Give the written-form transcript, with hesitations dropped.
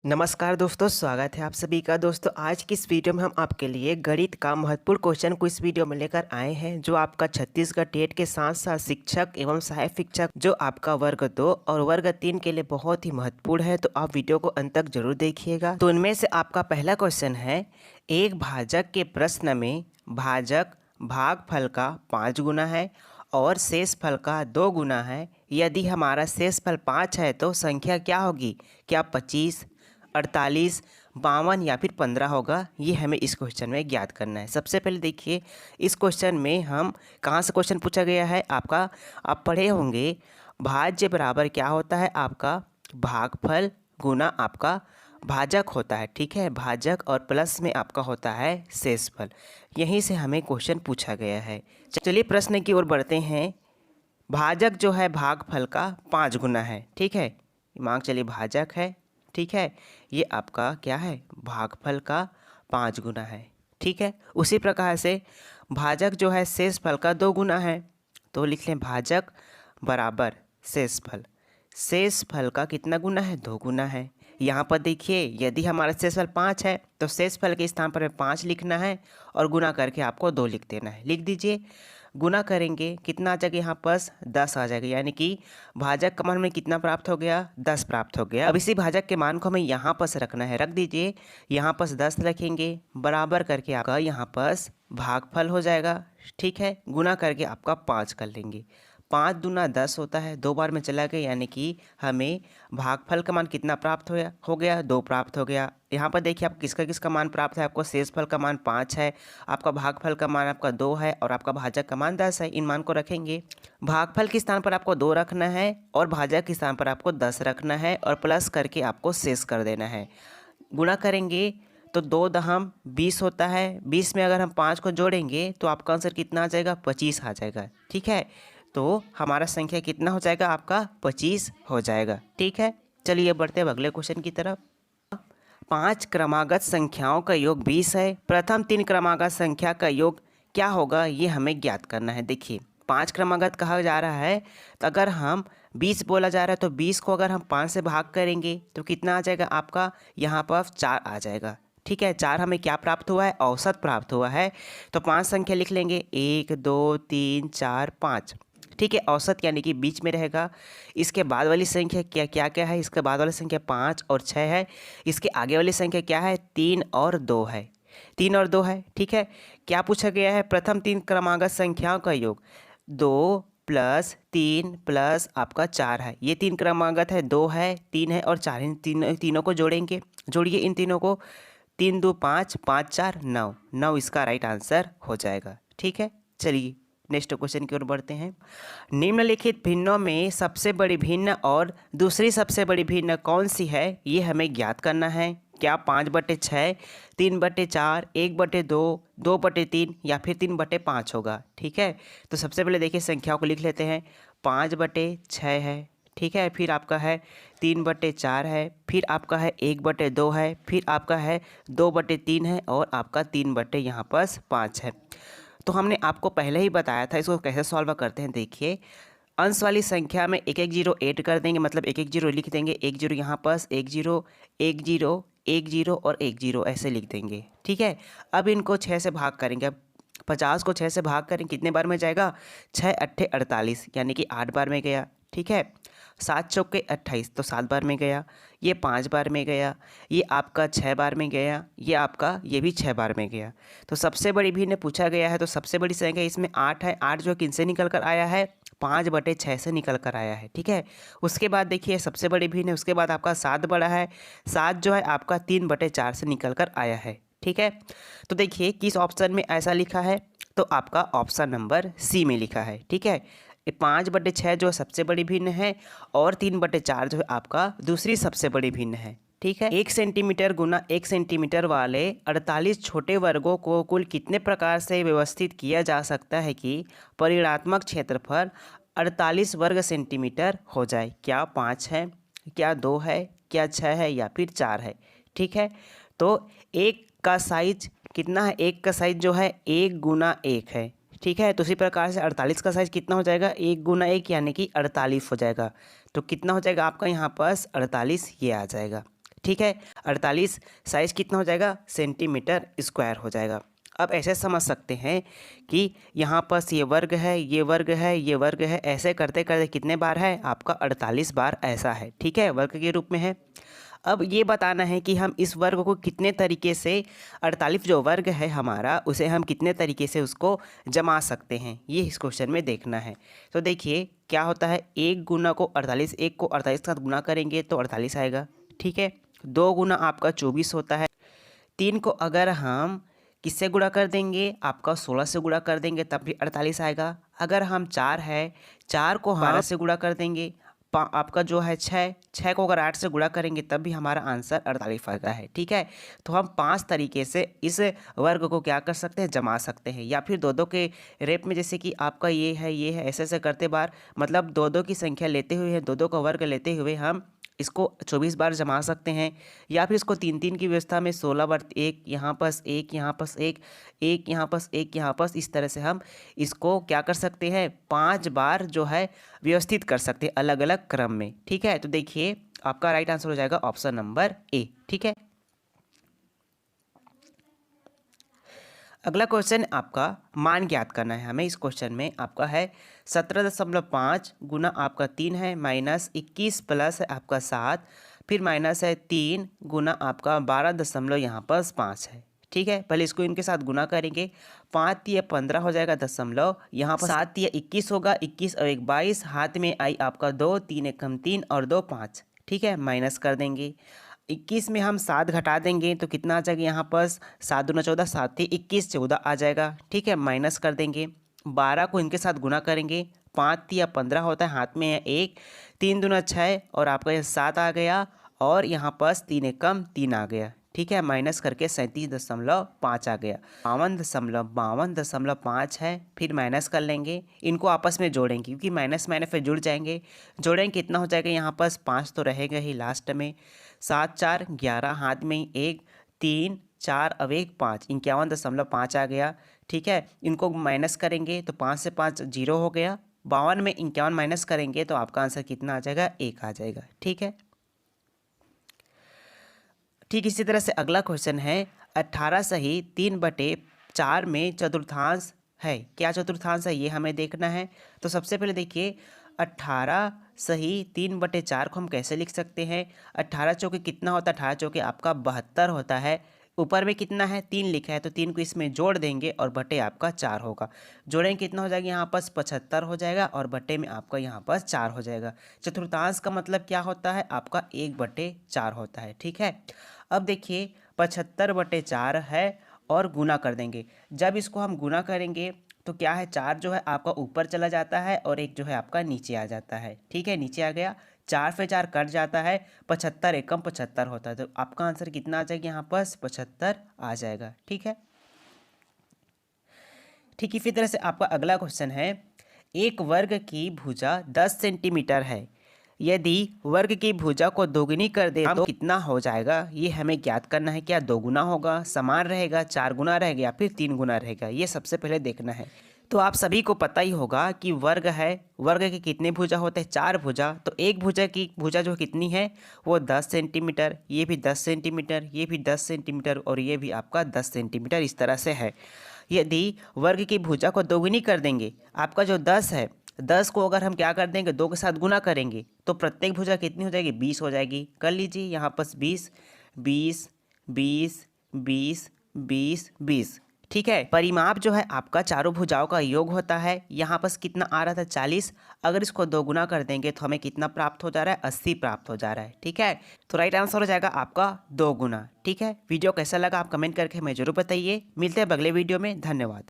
नमस्कार दोस्तों, स्वागत है आप सभी का। दोस्तों आज की इस वीडियो में हम आपके लिए गणित का महत्वपूर्ण क्वेश्चन को इस वीडियो में लेकर आए हैं, जो आपका छत्तीसगढ़ टेट के साथ साथ शिक्षक एवं सहायक शिक्षक जो आपका वर्ग 2 और वर्ग 3 के लिए बहुत ही महत्वपूर्ण है। तो आप वीडियो को अंत तक जरूर देखिएगा। तो उनमें से आपका पहला क्वेश्चन है, एक भाजक के प्रश्न में भाजक भागफल का 5 गुना है और शेषफल का 2 गुना है। यदि हमारा शेषफल 5 है तो संख्या क्या होगी? क्या 25, 48, 52 या फिर 15 होगा? ये हमें इस क्वेश्चन में ज्ञात करना है। सबसे पहले देखिए, इस क्वेश्चन में हम कहाँ से क्वेश्चन पूछा गया है आपका, आप पढ़े होंगे भाज्य बराबर क्या होता है आपका भागफल गुना आपका भाजक होता है। ठीक है, भाजक और प्लस में आपका होता है शेषफल। यहीं से हमें क्वेश्चन पूछा गया है। चलिए प्रश्न की ओर बढ़ते हैं। भाजक जो है भागफल का 5 गुना है। ठीक है, मान चलिए भाजक है। ठीक है, ये आपका क्या है भागफल का 5 गुना है। ठीक है, उसी प्रकार से भाजक जो है शेषफल का 2 गुना है। तो लिख लें भाजक बराबर शेषफल। शेषफल का कितना गुना है? 2 गुना है। यहाँ पर देखिए, यदि हमारा शेषफल 5 है तो शेषफल के स्थान पर 5 लिखना है और गुना करके आपको 2 लिख देना है। लिख दीजिए। गुना करेंगे कितना आ जाएगा? यहाँ पास 10 आ जाएगा, यानी कि भाजक का मान में कितना प्राप्त हो गया? 10 प्राप्त हो गया। अब इसी भाजक के मान को हमें यहाँ पास रखना है। रख दीजिए, यहाँ पास 10 रखेंगे, बराबर करके आपका यहाँ पास भागफल हो जाएगा। ठीक है, गुना करके आपका 5 कर लेंगे। 5 दूना 10 होता है, 2 बार में चला गया, यानी कि हमें भागफल का मान कितना प्राप्त हो गया 2 प्राप्त हो गया। यहाँ पर देखिए आप किसका किसका मान प्राप्त है। आपको शेषफल का मान 5 है, आपका भागफल का मान आपका 2 है और आपका भाजक का मान 10 है। इन मान को रखेंगे। भागफल के स्थान पर आपको 2 रखना है और भाजक के स्थान पर आपको 10 रखना है और प्लस करके आपको शेष कर देना है। गुणा करेंगे तो 2 दहम 20 होता है। 20 में अगर हम 5 को जोड़ेंगे तो आपका आंसर कितना आ जाएगा? 25 आ जाएगा। ठीक है, तो हमारा संख्या कितना हो जाएगा? आपका 25 हो जाएगा। ठीक है, चलिए बढ़ते हैं अगले क्वेश्चन की तरफ। 5 क्रमागत संख्याओं का योग 20 है। प्रथम 3 क्रमागत संख्या का योग क्या होगा? ये हमें ज्ञात करना है। देखिए 5 क्रमागत कहा जा रहा है, तो अगर हम 20 बोला जा रहा है तो 20 को अगर हम 5 से भाग करेंगे तो कितना आ जाएगा आपका? यहाँ पर 4 आ जाएगा। ठीक है, 4 हमें क्या प्राप्त हुआ है? औसत प्राप्त हुआ है। तो 5 संख्या लिख लेंगे, 1 2 3 4 5। ठीक है, औसत यानी कि बीच में रहेगा। इसके बाद वाली संख्या क्या क्या क्या है? इसके बाद वाली संख्या 5 और 6 है। इसके आगे वाली संख्या क्या है? 3 और 2 है। 3 और 2 है। ठीक है, क्या पूछा गया है? प्रथम 3 क्रमागत संख्याओं का योग 2 प्लस 3 प्लस आपका 4 है। ये 3 क्रमागत है, 2 है, 3 है और 4। इन तीनों को जोड़ेंगे। जोड़िए इन तीनों को। 3 2 5, 5 4 9। 9 इसका राइट आंसर हो जाएगा। ठीक है, चलिए नेक्स्ट क्वेश्चन की ओर बढ़ते हैं। निम्नलिखित भिन्नों में सबसे बड़ी भिन्न और दूसरी सबसे बड़ी भिन्न कौन सी है? ये हमें ज्ञात करना है। क्या 5/6, 3/4, 1/2, 2/3 या फिर 3/5 होगा? ठीक है, तो सबसे पहले देखिए संख्याओं को लिख लेते हैं। 5/6 है। ठीक है, फिर आपका है 3/4 है, फिर आपका है 1/2 है, फिर आपका है 2/3 है और आपका 3 यहाँ पर 5 है। तो हमने आपको पहले ही बताया था इसको कैसे सॉल्व करते हैं। देखिए, अंश वाली संख्या में एक एक जीरो ऐड कर देंगे, मतलब एक एक जीरो लिख देंगे। एक जीरो यहाँ पास, एक जीरो, एक जीरो, एक जीरो और एक जीरो ऐसे लिख देंगे। ठीक है, अब इनको 6 से भाग करेंगे। अब 50 को 6 से भाग करेंगे, कितने बार में जाएगा? 6 अट्ठे 48, यानी कि 8 बार में गया। ठीक है, 7 चौके 28, तो 7 बार में गया। ये 5 बार में गया। ये आपका 6 बार में गया। ये आपका ये भी 6 बार में गया। तो सबसे बड़ी भिन्न पूछा गया है, तो सबसे बड़ी संख्या इसमें 8 है। 8 जो किनसे निकल कर आया है? 5/6 से निकल कर आया है। ठीक है, उसके बाद देखिए सबसे बड़ी भिन्न है, उसके बाद आपका 7 बड़ा है। 7 जो है आपका 3/4 से निकल कर आया है। ठीक है, तो देखिए किस ऑप्शन में ऐसा लिखा है, तो आपका ऑप्शन नंबर सी में लिखा है। ठीक है, 5/6 जो सबसे बड़ी भिन्न है और 3/4 जो है आपका दूसरी सबसे बड़ी भिन्न है। ठीक है, 1 सेंटीमीटर गुना 1 सेंटीमीटर वाले 48 छोटे वर्गों को कुल कितने प्रकार से व्यवस्थित किया जा सकता है कि परिमाणात्मक क्षेत्रफल 48 वर्ग सेंटीमीटर हो जाए? क्या 5 है, क्या 2 है, क्या 6 है या फिर 4 है? ठीक है, तो एक का साइज कितना है? एक का साइज जो है 1 गुना 1 है। ठीक है, तो उसी प्रकार से 48 का साइज कितना हो जाएगा? 1 गुना 1 यानी कि 48 हो जाएगा। तो कितना हो जाएगा आपका यहाँ पास? 48 ये आ जाएगा। ठीक है। 48 साइज कितना हो जाएगा, सेंटीमीटर स्क्वायर हो जाएगा। अब ऐसे समझ सकते हैं कि यहाँ पर ये वर्ग है, ये वर्ग है, ये वर्ग है, ऐसे करते करते कितने बार है आपका 48 बार ऐसा है, ठीक है, वर्ग के रूप में है। अब ये बताना है कि हम इस वर्ग को कितने तरीके से 48 जो वर्ग है हमारा उसे हम कितने तरीके से उसको जमा सकते हैं, ये इस क्वेश्चन में देखना है। तो देखिए क्या होता है, 1 गुना को 48, 1 को 48 के साथ गुना करेंगे तो 48 आएगा, ठीक है। 2 गुना आपका 24 होता है। 3 को अगर हम किससे गुणा कर देंगे, आपका 16 से गुणा कर देंगे तब भी 48 आएगा। अगर हम 4 है, 4 को 12 से गुणा कर देंगे, आपका जो है 6 को अगर 8 से गुणा करेंगे तब भी हमारा आंसर 48 आता है, ठीक है। तो हम 5 तरीके से इस वर्ग को क्या कर सकते हैं, जमा सकते हैं, या फिर 2-2 के रेप में, जैसे कि आपका ये है ऐसे ऐसे करते बार, मतलब 2-2 की संख्या लेते हुए, 2-2 का वर्ग लेते हुए हम इसको 24 बार जमा सकते हैं। या फिर इसको 3-3 की व्यवस्था में 16 बार, 1 यहाँ पास 1, यहाँ पास 1, 1 यहाँ पास 1 यहाँ पास, इस तरह से हम इसको क्या कर सकते हैं, 5 बार जो है व्यवस्थित कर सकते हैं अलग अलग क्रम में, ठीक है। तो देखिए आपका राइट आंसर हो जाएगा ऑप्शन नंबर ए, ठीक है। अगला क्वेश्चन आपका मान ज्ञात करना है हमें। इस क्वेश्चन में आपका है 17.5 गुना आपका 3 है माइनस 21 प्लस है आपका 7, फिर माइनस है 3 गुना आपका 12 यहाँ पर 5 है, ठीक है। पहले इसको इनके साथ गुना करेंगे, 5 या 15 हो जाएगा दशमलव, यहाँ पर 7 या 21 होगा, 21 और 1 22, हाथ में आई आपका 2, 3 1 3 और 2 5, ठीक है। माइनस कर देंगे, 21 में हम 7 घटा देंगे तो कितना आ जाएगा, यहाँ पर 7 दूना 14, 7 21 14 आ जाएगा, ठीक है। माइनस कर देंगे, 12 को इनके साथ गुना करेंगे, 5 या 15 होता है, हाथ में है 1, 3 दूना 6 और आपका यह 7 आ गया, और यहाँ पर 3 1 3 आ गया, ठीक है। माइनस करके 37.5 आ गया, 52.5 है। फिर माइनस कर लेंगे, इनको आपस में जोड़ेंगे क्योंकि माइनस माइनस फिर जुड़ जाएंगे, जोड़ेंगे कितना हो जाएगा, यहाँ पर 5 तो रहेगा ही लास्ट में, 7 4 11, हाथ में 1 3 4 अब 1 5, 51.5 आ गया, ठीक है। इनको माइनस करेंगे तो 5 से 5 0 हो गया, 52 में 51 माइनस करेंगे तो आपका आंसर कितना आ जाएगा, 1 आ जाएगा, ठीक है। ठीक इसी तरह से अगला क्वेश्चन है 18 सही 3/4 में चतुर्थांश है, क्या चतुर्थांश है ये हमें देखना है। तो सबसे पहले देखिए 18 सही 3/4 को हम कैसे लिख सकते हैं, 18 चौके कितना होता है, 18 चौके आपका 72 होता है, ऊपर में कितना है 3 लिखा है तो 3 को इसमें जोड़ देंगे और बटे आपका 4 होगा, जोड़ेंगे कितना हो जाएगा, यहाँ पास 75 हो जाएगा और बटे में आपका यहाँ पास 4 हो जाएगा। चतुर्थांश का मतलब क्या होता है, आपका 1/4 होता है, ठीक है। अब देखिए 75/4 है और गुना कर देंगे, जब इसको हम गुना करेंगे तो क्या है, 4 जो है आपका ऊपर चला जाता है और 1 जो है आपका नीचे आ जाता है, ठीक है, नीचे आ गया, 4 से 4 कट जाता है, 75 एकम 75 होता है, तो आपका आंसर कितना आ जाएगा, यहाँ पर 75 आ जाएगा, ठीक है। ठीक इसी तरह से आपका अगला क्वेश्चन है, एक वर्ग की भुजा 10 सेंटीमीटर है, यदि वर्ग की भुजा को दोगुनी कर दे तो कितना हो जाएगा, ये हमें ज्ञात करना है। क्या 2 गुना होगा, समान रहेगा, 4 गुना रहेगा या फिर 3 गुना रहेगा, ये सबसे पहले देखना है। तो आप सभी को पता ही होगा कि वर्ग है, वर्ग के कितने भुजा होते हैं, 4 भुजा, तो एक भुजा की भुजा जो कितनी है वो 10 सेंटीमीटर, ये भी 10 सेंटीमीटर, ये भी 10 सेंटीमीटर और ये भी आपका 10 सेंटीमीटर, इस तरह से है। यदि वर्ग की भुजा को दोगुनी कर देंगे, आपका जो 10 है, 10 को अगर हम क्या कर देंगे 2 के साथ गुना करेंगे तो प्रत्येक भुजा कितनी हो जाएगी, 20 हो जाएगी। कर लीजिए यहाँ पर 20 20 20 20 20 20, ठीक है। परिमाप जो है आपका चारों भुजाओं का योग होता है, यहाँ पर कितना आ रहा था 40, अगर इसको 2 गुना कर देंगे तो हमें कितना प्राप्त हो जा रहा है, 80 प्राप्त हो जा रहा है, ठीक है। तो राइट आंसर हो जाएगा आपका 2 गुना, ठीक है। वीडियो कैसा लगा आप कमेंट करके हमें जरूर बताइए, मिलते हैं अगले वीडियो में, धन्यवाद।